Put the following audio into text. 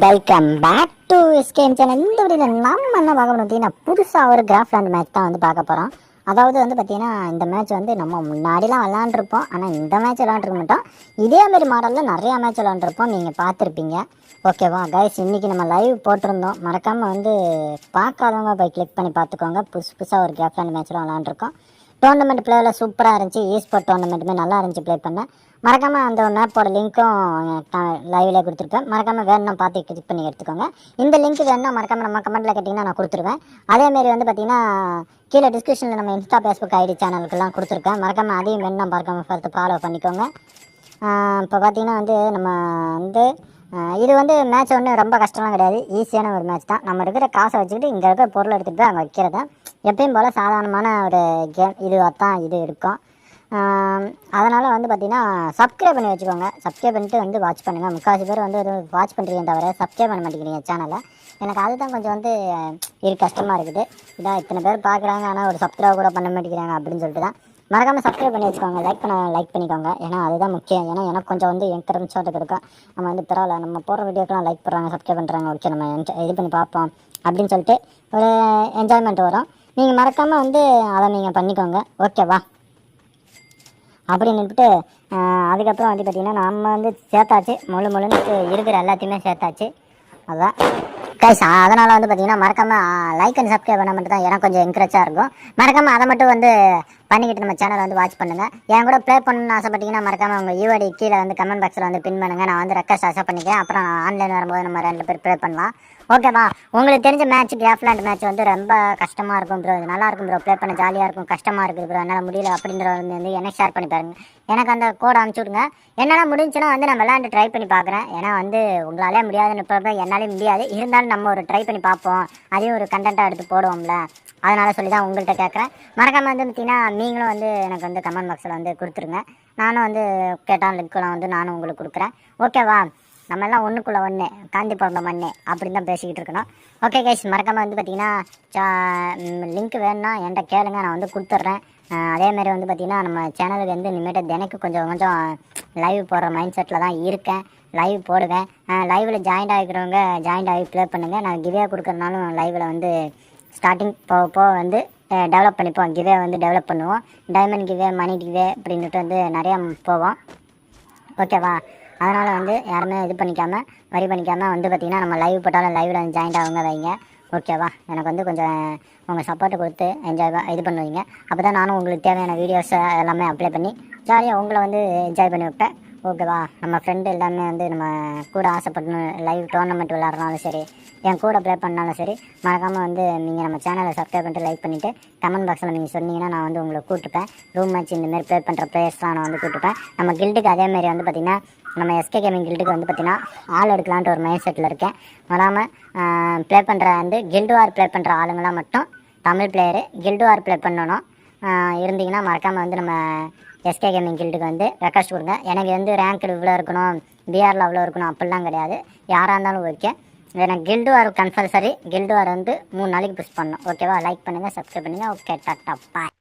Welcome back to SKM channel. இந்த வீடியோவில் நம்ம என்ன பார்க்க போகிறோம் பார்த்தீங்கன்னா, புதுசாக ஒரு கிராஃப்ட்லேண்ட் மேட்ச் தான் வந்து பார்க்க போகிறோம். அதாவது வந்து பார்த்தீங்கன்னா, இந்த மேட்ச் வந்து நம்ம முன்னாடிலாம் விளாண்டுருப்போம். ஆனால் இந்த மேட்ச் விளாண்டுருக்க மாட்டோம். இதேமாரி மாடலில் நிறையா மேட்ச் விளாண்டுருப்போம், நீங்கள் பார்த்துருப்பீங்க. ஓகேவா கைஸ், இன்றைக்கி நம்ம லைவ் போட்டிருந்தோம். மறக்காமல் வந்து பார்க்காதவங்க போய் கிளிக் பண்ணி பார்த்துக்கோங்க. புதுசாக ஒரு கிராஃப்ட்லேண்ட் மேட்ச்லாம் விளாண்டுருக்கோம். டோர்னமெண்ட் பிளேவில் சூப்பராக இருந்துச்சு. ஈஸ்போர்ட் டோர்னமெண்ட்டுமே நல்லா இருந்துச்சு ப்ளே பண்ண. மறக்காமல் அந்த மேப்போட லிங்க்கும் லைவில் கொடுத்துருப்பேன். மறக்காமல் வேணும் பார்த்து கிளிக் பண்ணி எடுத்துக்கோங்க. இந்த லிங்க் வேணும் மறக்காமல் நம்ம கமெண்ட்டில் கேட்டிங்கன்னா நான் கொடுத்துருவேன். அதேமாரி வந்து பார்த்திங்கன்னா கீழே டிஸ்கிரிப்ஷனில் நம்ம இன்ஸ்டா ஃபேஸ்புக் ஐடி சேனலுக்கெல்லாம் கொடுத்துருக்கேன். மறக்காமல் அதையும் வேணும் மறக்காமல் பார்த்து ஃபாலோ பண்ணிக்கோங்க. இப்போ பார்த்திங்கன்னா வந்து நம்ம வந்து இது வந்து மேட்ச் ஒன்றும் ரொம்ப கஷ்டம்லாம் கிடையாது. ஈஸியான ஒரு மேட்ச் தான். நம்ம இருக்கிற காசை வச்சுக்கிட்டு இங்கே இருக்கிற பொருளை எடுத்துகிட்டு போய் அங்கே வைக்கிறது எப்பயும் போல் சாதாரணமான ஒரு கேம் இதுவாக தான் இது இருக்கும். அதனால் வந்து பார்த்திங்கன்னா சப்ஸ்கிரைப் பண்ணி வச்சுக்கோங்க. சப்ஸ்கிரைப் பண்ணிட்டு வந்து வாட்ச் பண்ணுங்கள். முக்கால்வாசி பேர் வந்து வாட்ச் பண்ணுறீங்க தவிர சப்ஸ்கிரைப் பண்ண மாட்டேங்கிறீங்க சேனலை. எனக்கு அதுதான் கொஞ்சம் வந்து கஷ்டமாக இருக்குது. இதான் இத்தனை பேர் பார்க்குறாங்க, ஆனால் ஒரு சப்ஸ்கிரைப் கூட பண்ண மாட்டேங்கிறாங்க அப்படின்னு சொல்லிட்டு தான். மறக்காமல் சப்ஸ்கிரைப் பண்ணி வச்சுக்கோங்க. லைக் பண்ணிக்கோங்க. ஏன்னா அதுதான் முக்கியம். ஏன்னா எனக்கு கொஞ்சம் வந்து என்கரேஜ்மெண்ட் இருக்கும். நம்ம வந்து பரவாயில்ல, நம்ம போகிற வீடியோக்கெலாம் லைக் பண்ணுறாங்க, சப்ஸ்கிரைப் பண்ணுறாங்க, ஓகே நம்ம இது பண்ணி பார்ப்போம் அப்படின்னு சொல்லிட்டு ஒரு என்ஜாய்மெண்ட் வரும். நீங்கள் மறக்காமல் வந்து அதை நீங்கள் பண்ணிக்கோங்க, ஓகேவா? அப்படின்னுட்டு அதுக்கப்புறம் வந்து பார்த்திங்கன்னா நம்ம வந்து சேர்த்தாச்சு. முழுன்னு இருக்கிற எல்லாத்தையுமே சேர்த்தாச்சு. அதுதான் கைஸ். அதனால் வந்து பார்த்திங்கன்னா மறக்காமல் லைக் அண்ட் சப்ஸ்கிரைப் பண்ண மட்டும் தான் எனக்கு கொஞ்சம் என்கரேஜாக இருக்கும். மறக்காமல் அதை மட்டும் வந்து பண்ணிக்கிட்டு நம்ம சேனலை வந்து வாட்ச் பண்ணுங்கள். என் கூட ப்ளே பண்ணணும்னு ஆசைப்பட்டீங்கன்னா மறக்காமல் உங்கள் யூஐடி கீழே வந்து கமெண்ட் பாக்ஸில் வந்து பின் பண்ணுங்கள். நான் வந்து ரெக்வஸ்ட் அக்செப்ட் பண்ணிக்கிறேன். அப்புறம் ஆன்லைன் வரும்போது நம்ம 2 பேர் ப்ளே பண்ணலாம், ஓகேவா? உங்களுக்கு தெரிஞ்ச மேட்ச் கிராஃப்ட்லேண்ட் மேட்ச் வந்து ரொம்ப கஷ்டமாக இருக்கும் ப்ரோ, நல்லா இருக்கும் ப்ரோ, ப்ளே பண்ண ஜாலியாக இருக்கும், கஷ்டமாக இருக்குது ப்ரோ, என்னால் முடியல அப்படின்ற வந்து எனக்கு ஷேர் பண்ணி பாருங்கள். எனக்கு அந்த கோடை அனுப்பிச்சி விடுங்க. என்னால் முடிஞ்சுன்னா வந்து நான் விளையாண்டு ட்ரை பண்ணி பார்க்குறேன். ஏன்னா வந்து உங்களாலே முடியாதுன்னு இப்போ என்னாலே முடியாது. இருந்தாலும் நம்ம ஒரு ட்ரை பண்ணி பார்ப்போம், அதையும் ஒரு கண்டென்ட்டாக எடுத்து போடுவோம்ல. அதனால் சொல்லி தான் உங்கள்கிட்ட கேட்குறேன். மறக்காமல் வந்து பார்த்தீங்கன்னா நீங்களும் வந்து எனக்கு வந்து கமெண்ட் பாக்ஸில் வந்து கொடுத்துருங்க. நானும் வந்து கேட்டால் லிங்க்கெலாம் வந்து நானும் உங்களுக்கு கொடுக்குறேன், ஓகேவா? நம்ம எல்லாம் ஒன்றுக்குள்ளே ஒன்று காந்தி பிறந்த மண்ணு அப்படின்னு தான் பேசிக்கிட்டு இருக்கணும். ஓகே கைஸ், மறக்காமல் வந்து பார்த்திங்கன்னா லிங்க் வேணும்னா என்கிட்ட கேளுங்க, நான் வந்து கொடுத்துட்றேன். அதேமாரி வந்து பார்த்திங்கன்னா நம்ம சேனலுக்கு வந்து இனிமேட்டு தினைக்கு கொஞ்சம் லைவ் போடுற மைண்ட் செட்டில் தான் இருக்கேன். லைவ் போடுவேன். லைவில் ஜாயின்ட் ஆகிக்கிறவங்க ஜாயின்ட் ஆகி ப்ளே பண்ணுங்கள். நான் கிவே கொடுக்குறனாலும் லைவில் வந்து ஸ்டார்டிங் போக வந்து டெவலப் பண்ணிப்போம். கிவே வந்து டெவலப் பண்ணுவோம். டைமண்ட் கிவே, மணி கிவே அப்படின்ட்டு வந்து நிறையா போவோம், ஓகேவா? அதனால் வந்து யாருமே இது பண்ணிக்காமல் வரி பண்ணிக்காமல் வந்து பார்த்திங்கன்னா நம்ம லைவ் போட்டாலும் லைவில் வந்து ஜாயின்ட் ஆகுங்க வைங்க, ஓகேவா? எனக்கு வந்து கொஞ்சம் உங்கள் சப்போர்ட்டை கொடுத்து இது பண்ணுவீங்க. அப்போ தான் நானும் உங்களுக்கு தேவையான வீடியோஸ் எல்லாமே அப்ளை பண்ணி ஜாலியாக உங்களை வந்து என்ஜாய் பண்ணி வைப்பேன், ஓகேவா? நம்ம ஃப்ரெண்டு எல்லாமே வந்து நம்ம கூட ஆசைப்படணும், லைவ் டோர்னமெண்ட் விளாட்றனாலும் சரி, என் கூட ப்ளே பண்ணாலும் சரி, மறக்காமல் வந்து நீங்கள் நம்ம சேனலை சப்ஸ்கிரைப் பண்ணிட்டு லைக் பண்ணிவிட்டு கமெண்ட் பாக்ஸில் நீங்கள் சொன்னீங்கன்னா நான் வந்து உங்களை கூப்பிட்டுப்பேன். ரூம் மேட்ச் இந்தமாரி ப்ளே பண்ணுற ப்ளேயர்ஸ்லாம் நான் வந்து கூப்பிட்டுப்பேன். நம்ம கில்டுக்கு அதேமாரி வந்து பார்த்திங்கன்னா நம்ம எஸ்கே கேமிங் கில்டுக்கு வந்து பார்த்திங்கன்னா ஆள் எடுக்கலான்ட்டு ஒரு மைண்ட் செட்டில் இருக்கேன். வராமல் ப்ளே பண்ணுற வந்து கில்டு வார் ப்ளே பண்ணுற ஆளுங்களாம் மட்டும் தமிழ் பிளேயரு கில்டு வார் ப்ளே பண்ணணும் இருந்தீங்கன்னா மறக்காமல் வந்து நம்ம எஸ்கே கேமிங் கில்டுக்கு வந்து ரெக்வஸ்ட் கொடுங்க. எனக்கு வந்து ரேங்க் இவ்வளோ இருக்கணும், பிஆரில் அவ்வளோ இருக்கணும் அப்படிலாம் கிடையாது. யாராக இருந்தாலும் ஓகே. எனக்கு கில்டு வார் கம்பல்சரி. கில்டு வார் வந்து 3 நாளைக்கு புஷ் பண்ணணும், ஓகேவா? லைக் பண்ணுங்கள், சப்ஸ்கிரைப் பண்ணுங்கள், ஓகே, டாட்டா பாய்.